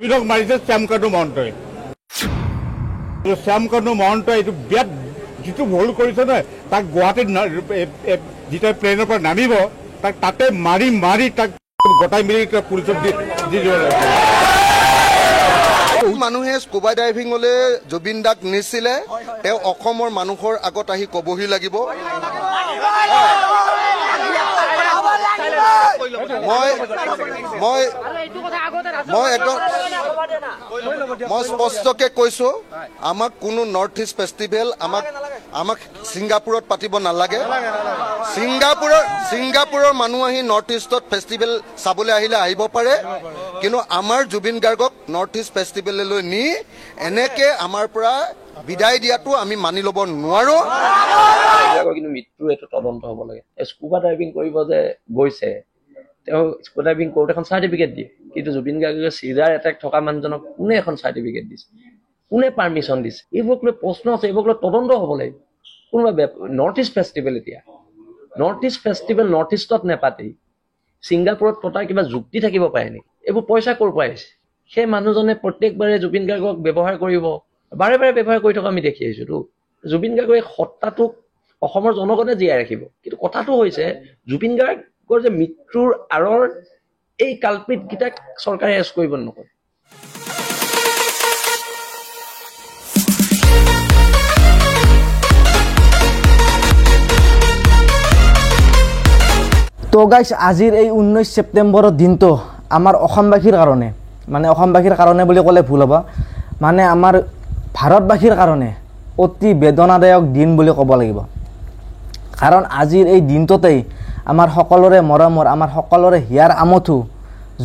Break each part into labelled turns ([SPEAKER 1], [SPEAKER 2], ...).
[SPEAKER 1] জুবিনক মাৰিছে শ্যামকানু মহন্তই। শ্যামকানু মহন্তই এইটো বিৰাট যিটো ভুল কৰিছে নহয়, তাক গুৱাহাটীত যেতিয়া প্লেনৰ পৰা নামিব তাক তাতে মাৰি মাৰি তাক গোটাই মিলি পুলিচক দি দিব লাগিব।
[SPEAKER 2] মানুহে স্কুবা ডাইভিঙলৈ জুবিন দাক নিছিলে, তেওঁ অসমৰ মানুহৰ আগত আহি কবহি লাগিব। মই স্পষ্টকে কৈছো, আমাক কোনো নৰ্থ ইষ্ট ফেষ্টিভেল আমাক ছিংগাপুৰত পাতিব নালাগে। ছিংগাপুৰৰ মানুহ আহি নৰ্থ ইষ্টত ফেষ্টিভেল চাবলৈ আহিলে আহিব পাৰে, কিন্তু আমাৰ জুবিন গাৰ্গক নৰ্থ ইষ্ট ফেষ্টিভেললৈ নি এনেকে আমাৰ পৰা বিদায় দিয়াটো আমি মানি ল'ব নোৱাৰো।
[SPEAKER 3] কিন্তু মৃত্যুৰ এইটো তদন্ত হ'ব লাগে। স্কুবা ডাইভিং কৰিব যে গৈছে, তেওঁ স্কুবা ডাইভিং কৰোঁতে এখন চাৰ্টিফিকেট দিয়ে, কিন্তু জুবিন গাৰ্গে চিজাৰ এটেক থকা মানুহজনক কোনে এখন চাৰ্টিফিকেট দিছে, কোনে পাৰ্মিশ্যন দিছে, এইবোৰক লৈ প্ৰশ্ন আছে, এইবোৰক লৈ তদন্ত হ'ব লাগিব। কোনোবা নৰ্থ ইষ্ট ফেষ্টিভেল, এতিয়া নৰ্থ ইষ্ট ফেষ্টিভেল নৰ্থ ইষ্টত নেপাতেই ছিংগাপুৰত পতাৰ কিবা যুক্তি থাকিব পাৰে নেকি? এইবোৰ পইচা ক'ৰ পৰা আহিছে? সেই মানুহজনে প্ৰত্যেকবাৰে জুবিন গাৰ্গক ব্যৱহাৰ কৰিব, বাৰে বাৰে ব্যৱহাৰ কৰি থকা আমি দেখি আহিছোঁতো। জুবিন গাৰ্গৰ এই সত্তাটোক অসমৰ জনগণে জীয়াই ৰাখিব, কিন্তু কথাটো হৈছে জুবিন গাৰ্গৰ যে মৃত্যুৰ আঁৰৰ এই কালপিতকেইটাক চৰকাৰে এৰেষ্ট কৰিব নকৰে।
[SPEAKER 4] তো গাইছ, আজিৰ এই 19 ছেপ্টেম্বৰৰ দিনটো আমাৰ অসমবাসীৰ কাৰণে, মানে অসমবাসীৰ কাৰণে বুলি ক'লে ভুল হ'ব, মানে আমাৰ ভাৰতবাসীৰ কাৰণে অতি বেদনাদায়ক দিন বুলি ক'ব লাগিব। কাৰণ আজিৰ এই দিনটোতেই আমাৰ সকলোৰে মৰমৰ, আমাৰ সকলোৰে হিয়াৰ আমঠু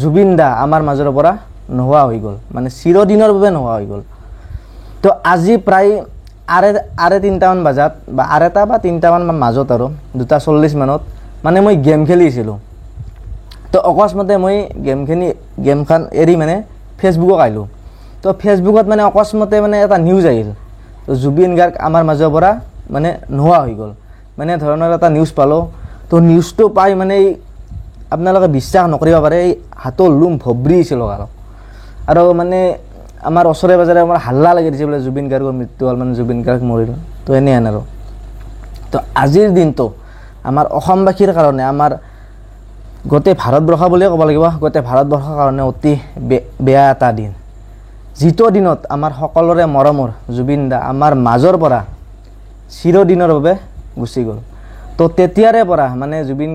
[SPEAKER 4] জুবিন দা আমাৰ মাজৰ পৰা নোহোৱা হৈ গ'ল, মানে চিৰদিনৰ বাবে নোহোৱা হৈ গ'ল। তো আজি প্ৰায় আঢ়ৈ 3টামান বজাত বা 2টা বা 3টামান মাজত আৰু 2:40 মানত মানে মই গেম খেলিছিলোঁ। তো অকস্মাতে মই গেমখন এৰি মানে ফেচবুকক আহিলোঁ। তো ফেচবুকত মানে অকস্মাতে মানে এটা নিউজ আহিল, তো জুবিন গাৰ্গ আমাৰ মাজৰ পৰা মানে নোহোৱা হৈ গ'ল, মানে ধৰণৰ এটা নিউজ পালোঁ। তো নিউজটো পাই মানে আপোনালোকে বিশ্বাস নকৰিব পাৰে, এই হাতৰ লোম ভবৰিছিল আৰু মানে আমাৰ ওচৰে পাজৰে আমাৰ হাল্লা লাগি দিছে বোলে জুবিন গাৰ্গৰ মৃত্যু হ'ল, মানে জুবিন গাৰ্গ মৰিল। তো এনেহেন আৰু। তো আজিৰ দিনটো আমাৰ অসমবাসীৰ কাৰণে, আমাৰ গোটেই ভাৰতবৰ্ষ বুলিয়ে ক'ব লাগিব, গোটেই ভাৰতবৰ্ষৰ কাৰণে অতি বেয়া এটা দিন। যিটো দিনত আমাৰ সকলোৰে মৰমৰ জুবিন দা আমাৰ মাজৰ পৰা চিৰদিনৰ বাবে গুচি গ'ল। তো তেতিয়াৰে পৰা মানে জুবিন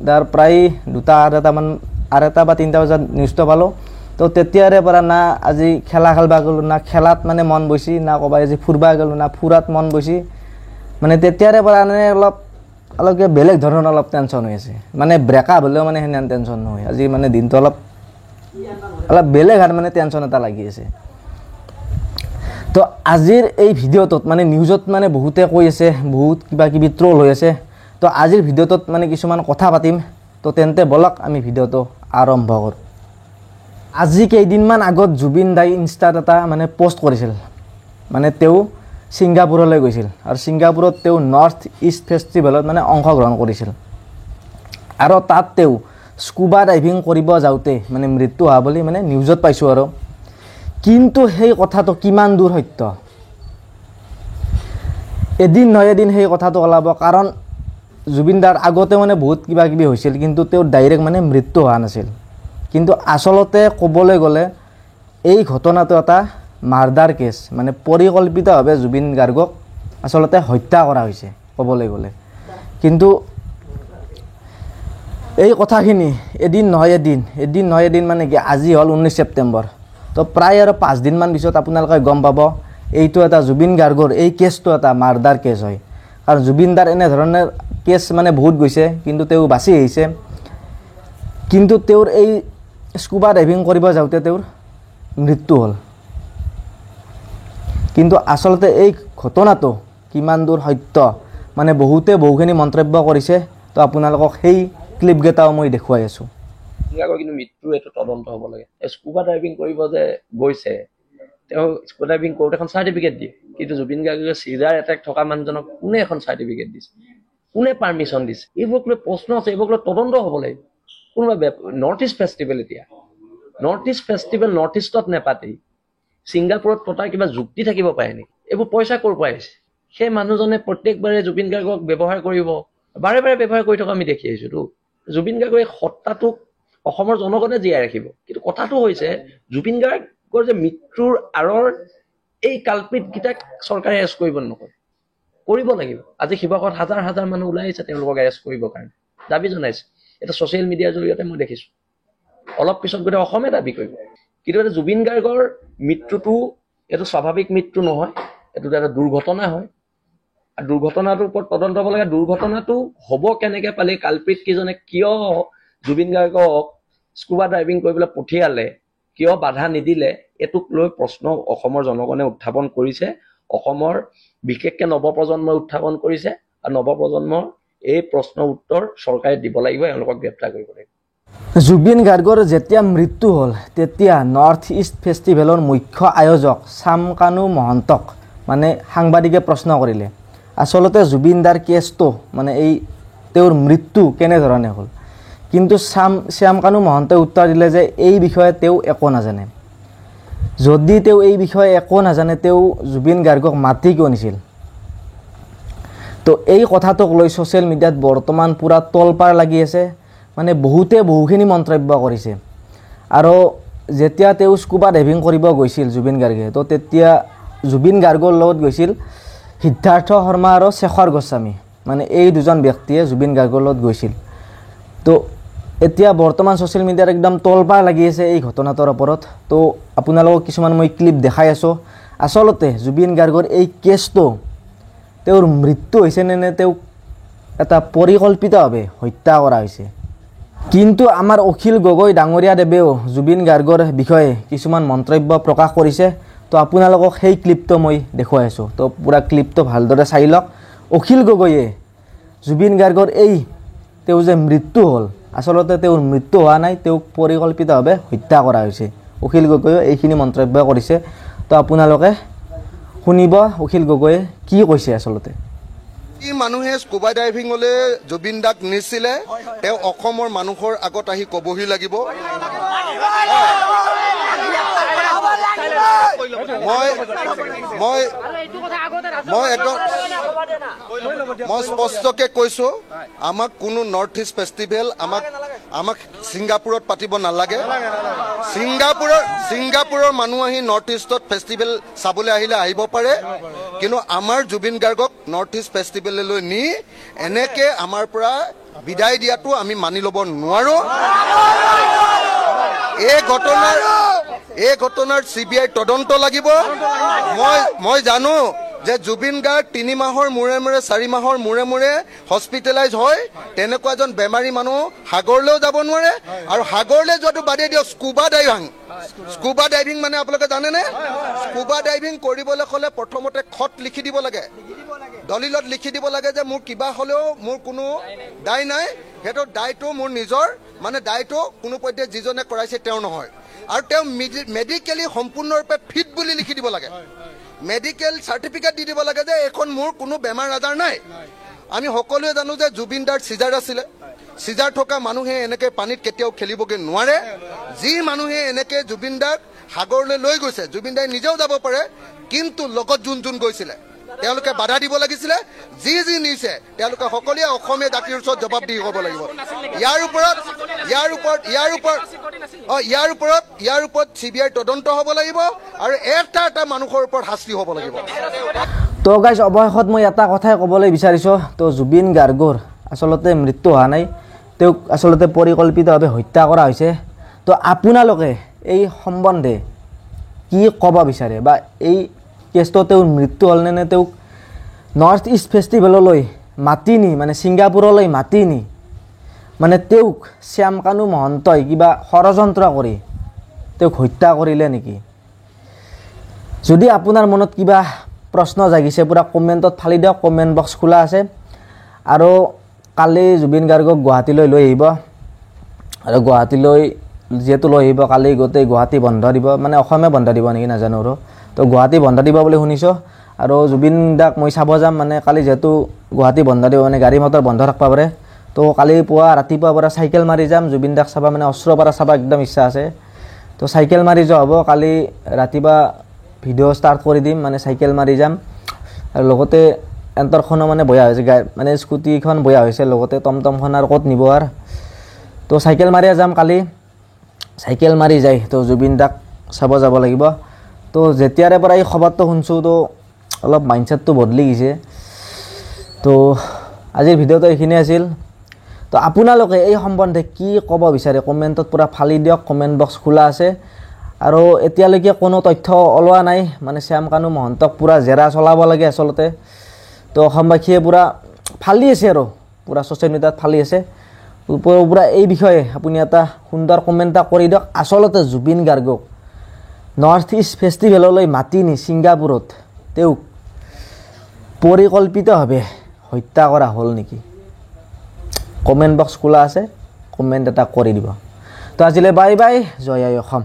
[SPEAKER 4] দাৰ প্ৰায় 2:30 বা 3টা বজাত নিউজটো পালোঁ। তো তেতিয়াৰে পৰা না আজি খেলা খেলবা গ'লোঁ, না খেলাত মানে মন বৈছি, না ক'ৰবাত আজি ফুৰবা গ'লোঁ, না ফুৰাত মন বৈছি। মানে তেতিয়াৰে পৰা মানে অলপ বেলেগ ধৰণৰ অলপ টেনশ্যন হৈ আছে, মানে ব্ৰেকআপ হ'লেও মানে সেনেহেন টেনশ্যন নহয়। আজি মানে দিনটো অলপ বেলেগ আৰু মানে টেনশ্যন এটা লাগি আছে। তো আজিৰ এই ভিডিঅ'টোত মানে নিউজত মানে বহুতে কৈ আছে, বহুত কিবা কিবি ট্ৰল হৈ আছে। তো আজিৰ ভিডিঅ'টোত মানে কিছুমান কথা পাতিম। তো তেন্তে বলক আমি ভিডিঅ'টো আৰম্ভ কৰোঁ। আজি কেইদিনমান আগত জুবিন দাই ইনষ্টাত এটা মানে পষ্ট কৰিছিল, মানে তেওঁ ছিংগাপুৰলৈ গৈছিল আৰু ছিংগাপুৰত তেওঁ নৰ্থ ইষ্ট ফেষ্টিভেলত মানে অংশগ্ৰহণ কৰিছিল। আৰু তাত তেওঁ স্কুবা ডাইভিং কৰিব যাওঁতে মানে মৃত্যু হোৱা বুলি মানে নিউজত পাইছোঁ আৰু। কিন্তু সেই কথাটো কিমান দূৰ সত্য, এদিন নহয় এদিন সেই কথাটো ওলাব। কাৰণ জুবিন দাৰ আগতে মানে বহুত কিবা কিবি হৈছিল, কিন্তু তেওঁৰ ডাইৰেক্ট মানে মৃত্যু হোৱা নাছিল। কিন্তু আচলতে ক'বলৈ গ'লে এই ঘটনাটো এটা মাৰ্ডাৰ কেছ, মানে পৰিকল্পিতভাৱে জুবিন গাৰ্গক আচলতে হত্যা কৰা হৈছে ক'বলৈ গ'লে। কিন্তু এই কথাখিনি এদিন নহয় এদিন মানে কি, আজি হ'ল 19 ছেপ্টেম্বৰ। তো প্ৰায় আৰু 5 দিনমান পিছত আপোনালোকে গম পাব এইটো এটা জুবিন গাৰ্গৰ এই কেছটো এটা মাৰ্ডাৰ কেছ হয়। কাৰণ জুবিন দাৰ এনেধৰণৰ কেছ মানে বহুত গৈছে, কিন্তু তেওঁ বাচি আহিছে। কিন্তু তেওঁৰ এই স্কুবা ডাইভিং কৰিব যাওঁতে তেওঁৰ মৃত্যু হ'ল। কিন্তু আচলতে এই ঘটনাটো কিমান দূৰ সত্য, মানে বহুতে বহুখিনি মন্তব্য কৰিছে। তো আপোনালোকক সেই ক্লিপকেইটাও মই দেখুৱাই আছোঁ।
[SPEAKER 3] কিন্তু মৃত্যুৰ এইটো তদন্ত হ'ব লাগে। স্কুবা ডাইভিং কৰিব যে গৈছে, তেওঁ স্কুবা ডাইভিং কৰোঁতে এখন চাৰ্টিফিকেট দিয়ে, কিন্তু জুবিন গাৰ্গে চিজাৰ এটেক থকা মানুহজনক কোনে এখন চাৰ্টিফিকেট দিছে, কোনে পাৰ্মিশ্যন দিছে, এইবোৰক লৈ প্ৰশ্ন আছে, এইবোৰক লৈ তদন্ত হ'ব লাগিব। কোনোবা নৰ্থ ইষ্ট ফেষ্টিভেল, এতিয়া নৰ্থ ইষ্ট ফেষ্টিভেল নৰ্থ ইষ্টত নেপাতি ছিংগাপুৰত পতাৰ কিবা যুক্তি থাকিব পাৰে নেকি? এইবোৰ পইচা ক'ৰ পৰা আহিছে? সেই মানুহজনে প্ৰত্যেকবাৰে জুবিন গাৰ্গক ব্যৱহাৰ কৰিব, বাৰে বাৰে ব্যৱহাৰ কৰি থকা আমি দেখি আহিছোতো। জুবিন গাৰ্গৰ এই সত্তাটোক অসমৰ জনগণে জীয়াই ৰাখিব, কিন্তু কথাটো হৈছে জুবিন গাৰ্গৰ যে মৃত্যুৰ আঁৰৰ এই কালপিতকেইটাক চৰকাৰে এৰেষ্ট কৰিব নকৰে, কৰিব লাগিব। আজি শিৱসাগৰত হাজাৰ হাজাৰ মানুহ ওলাই আহিছে তেওঁলোকক এৰেষ্ট কৰিবৰ কাৰণে, দাবী জনাইছে। এটা ছ'চিয়েল মিডিয়াৰ জৰিয়তে মই দেখিছোঁ। অলপ পিছত গোটেই অসমে দাবী কৰিব। কিন্তু এটা জুবিন গাৰ্গৰ মৃত্যুটো এইটো স্বাভাৱিক মৃত্যু নহয়, এইটো এটা দুৰ্ঘটনা হয়। আৰু দুৰ্ঘটনাটোৰ ওপৰত তদন্ত হ'ব লাগে। দুৰ্ঘটনাটো হ'ব কেনেকৈ পালে, কালপিত কেইজনে কিয় জুবিন গাৰ্গক স্কুবা ড্ৰাইভিং কৰিবলৈ পঠিয়ালে, কিয় বাধা নিদিলে, এইটোক লৈ প্ৰশ্ন অসমৰ জনগণে উত্থাপন কৰিছে। অসমৰ বিশেষকৈ নৱপ্ৰজন্মই উত্থাপন কৰিছে, আৰু নৱপ্ৰজন্মৰ এই প্ৰশ্ন উত্তৰ চৰকাৰে দিব লাগিব, এওঁলোকক গ্ৰেপ্তাৰ কৰিব লাগিব।
[SPEAKER 4] জুবিন গাৰ্গৰ যেতিয়া মৃত্যু হ'ল তেতিয়া নৰ্থ ইষ্ট ফেষ্টিভেলৰ মুখ্য আয়োজক চামকানু মহন্তক মানে সাংবাদিকে প্ৰশ্ন কৰিলে আচলতে জুবিন দাৰ কেছটো মানে এই তেওঁৰ মৃত্যু কেনেধৰণে হ'ল। কিন্তু শ্যামকানু মহন্তই উত্তৰ দিলে যে এই বিষয়ে তেওঁ একো নাজানে। যদি তেওঁ এই বিষয়ে একো নাজানে তেওঁ জুবিন গাৰ্গক মাতি কিয় নিছিল? তো এই কথাটোক লৈ ছ'চিয়েল মিডিয়াত বৰ্তমান পূৰা তলপাৰ লাগি আছে। মানে বহুখিনি মন্তব্য কৰিছে। আৰু যেতিয়া তেওঁ স্কুবা ডাইভিং কৰিব গৈছিল জুবিন গাৰ্গে, তো তেতিয়া জুবিন গাৰ্গৰ লগত গৈছিল সিদ্ধাৰ্থ শৰ্মা আৰু শেখৰ গোস্বামী, মানে এই দুজন ব্যক্তিয়ে জুবিন গাৰ্গৰ লগত গৈছিল। তো এতিয়া বৰ্তমান ছ'চিয়েল মিডিয়াত একদম তলপাৰ লাগি আছে এই ঘটনাটোৰ ওপৰত। তো আপোনালোকক কিছুমান মই ক্লিপ দেখাই আছোঁ। আচলতে জুবিন গাৰ্গৰ এই কেছটো তেওঁৰ মৃত্যু হৈছে নে তেওঁক এটা পৰিকল্পিতভাৱে হত্যা কৰা হৈছে। কিন্তু আমাৰ অখিল গগৈ ডাঙৰীয়া দেৱেও জুবিন গাৰ্গৰ বিষয়ে কিছুমান মন্তব্য প্ৰকাশ কৰিছে। তো আপোনালোকক সেই ক্লিপটো মই দেখুৱাই আছোঁ। তো পূৰা ক্লিপটো ভালদৰে চাই লওক। অখিল গগৈয়ে জুবিন গাৰ্গৰ এই তেওঁ যে মৃত্যু হ'ল, আচলতে তেওঁৰ মৃত্যু হোৱা নাই, তেওঁক পৰিকল্পিতভাৱে হত্যা কৰা হৈছে। অখিল গগৈয়ে এইখিনি মন্তব্য কৰিছে। তো আপোনালোকে শুনিব অখিল গগৈয়ে কি কৈছে আচলতে।
[SPEAKER 2] যি মানুহে স্কুবা ডাইভিঙলৈ জুবিন দাক নিছিলে তেওঁ অসমৰ মানুহৰ আগত আহি ক'বহি লাগিব। মই স্পষ্টকৈ কৈছোঁ, আমাক কোনো নৰ্থ ইষ্ট ফেষ্টিভেল আমাক ছিংগাপুৰত পাতিব নালাগে। ছিংগাপুৰৰ মানুহ আহি নৰ্থ ইষ্টত ফেষ্টিভেল চাবলৈ আহিলে আহিব পাৰে, কিন্তু আমাৰ জুবিন গাৰ্গক নৰ্থ ইষ্ট ফেষ্টিভেললৈ নি এনেকৈ আমাৰ পৰা বিদায় দিয়াটো আমি মানি ল'ব নোৱাৰোঁ। এই ঘটনাৰ CBI তদন্ত লাগিব। মই জানো যে জুবিন গাৰ্গ 3 মাহৰ মূৰে মূৰে 4 মাহৰ মূৰে মূৰে হস্পিটেলাইজ হয়। তেনেকুৱা এজন বেমাৰী মানুহ সাগৰলৈও যাব নোৱাৰে। আৰু সাগৰলৈ যোৱাটো বাদেই দিয়ক, স্কুবা ডাইভিং মানে আপোনালোকে জানেনে? স্কুবা ডাইভিং কৰিবলৈ হ'লে প্ৰথমতে খত লিখি দিব লাগে, দলিলত লিখি দিব লাগে যে মোৰ কিবা হ'লেও মোৰ কোনো দায় নাই। সেইটো দায়টো মোৰ নিজৰ, মানে দায়টো কোনো পধ্যে যিজনে কৰাইছে তেওঁ নহয়। আৰু তেওঁ মেডিকেলি সম্পূৰ্ণৰূপে ফিট বুলি লিখি দিব লাগে, মেডিকেল চাৰ্টিফিকেট দি দিব লাগে যে এইখন মোৰ কোনো বেমাৰ আজাৰ নাই। আমি সকলোৱে জানো যে জুবিন দাৰ চিজাৰ আছিলে। চিজাৰ থকা মানুহে এনেকৈ পানীত কেতিয়াও খেলিবগৈ নোৱাৰে। যি মানুহে এনেকৈ জুবিন দাক সাগৰলৈ লৈ গৈছে, জুবিন দাই নিজেও যাব পাৰে, কিন্তু লগত যোন গৈছিলে তেওঁলোকে বাধা দিব লাগিছিলে। যি নিছে তেওঁলোকে সকলোৱে অসমীয়া জাতিৰ ওচৰত জবাবদিহি হ'ব লাগিব। ইয়াৰ ওপৰত CBI তদন্ত হ'ব লাগিব আৰু এটা মানুহৰ ওপৰত শাস্তি হ'ব লাগিব।
[SPEAKER 4] তো গাইজ, অৱশেষত মই এটা কথাই ক'বলৈ বিচাৰিছোঁ। তো জুবিন গাৰ্গৰ আচলতে মৃত্যু হোৱা নাই, তেওঁক আচলতে পৰিকল্পিতভাৱে হত্যা কৰা হৈছে। তো আপোনালোকে এই সম্বন্ধে কি ক'ব বিচাৰে, বা এই কেছটো তেওঁৰ মৃত্যু হ'ল নে তেওঁক নৰ্থ ইষ্ট ফেষ্টিভেললৈ মাতি নি, মানে ছিংগাপুৰলৈ মাতি নি মানে তেওঁক শ্যামকানু মহন্তই কিবা ষড়যন্ত্ৰ কৰি তেওঁক হত্যা কৰিলে নেকি? যদি আপোনাৰ মনত কিবা প্ৰশ্ন জাগিছে পূৰা কমেণ্টত ফালি দিয়ক, কমেণ্ট বক্স খোলা আছে। আৰু কালি জুবিন গাৰ্গক গুৱাহাটীলৈ লৈ আহিব, আৰু গুৱাহাটীলৈ যিহেতু লৈ আহিব, কালি গোটেই গুৱাহাটী বন্ধ দিব, মানে অসমে বন্ধ দিব নেকি নাজানো আৰু। তো গুৱাহাটী বন্ধ দিব বুলি শুনিছোঁ। আৰু জুবিন দাক মই চাব যাম, মানে কালি যিহেতু গুৱাহাটী বন্ধ দিব, মানে গাড়ী মটৰ বন্ধ থাকিব পাৰে। তো কালি ৰাতিপুৱাৰ পৰা চাইকেল মাৰি যাম জুবিন দাক চাব, মানে ওচৰৰ পৰা চাব একদম ইচ্ছা আছে। তো চাইকেল মাৰি যোৱা হ'ব কালি ৰাতিপুৱা ভিডিঅ' ষ্টাৰ্ট কৰি দিম মানে চাইকেল মাৰি যাম আৰু লগতে এণ্টাৰখনো মানে বয়া হৈছে মানে স্কুটিখন বয়া হৈছে লগতে টমটমখন আৰু ক'ত নিব আৰু তো চাইকেল মাৰিয়ে যাম কালি চাইকেল মাৰি যায় তো জুবিন দাক চাব যাব লাগিব তো যেতিয়াৰে পৰা এই খবৰটো শুনছোঁ তো অলপ মাইণ্ডছেটটো বদলি গৈছে তো আজিৰ ভিডিঅ'টো এইখিনি আছিল তো আপোনালোকে এই সম্বন্ধে কি ক'ব বিচাৰে কমেণ্টত পূৰা ফালি দিয়ক কমেণ্ট বক্স খোলা আছে আৰু এতিয়ালৈকে কোনো তথ্য ওলোৱা নাই মানে শ্যাম কানু মহন্তক পূৰা জেৰা চলাব লাগে আচলতে তো অসমবাসীয়ে পূৰা ফালি আছে আৰু পূৰা ছ'চিয়েল মিডিয়াত ফালি আছে পূৰা এই বিষয়ে আপুনি এটা সুন্দৰ কমেণ্ট এটা কৰি দিয়ক আচলতে জুবিন গাৰ্গক নৰ্থ ইষ্ট ফেষ্টিভেললৈ মাতি নি ছিংগাপুৰত তেওঁক পৰিকল্পিতভাৱে হত্যা কৰা হ'ল নেকি কমেণ্ট বক্স খোলা আছে কমেণ্ট এটা কৰি দিব তো আজিলৈ বাই বাই জয় আই অসম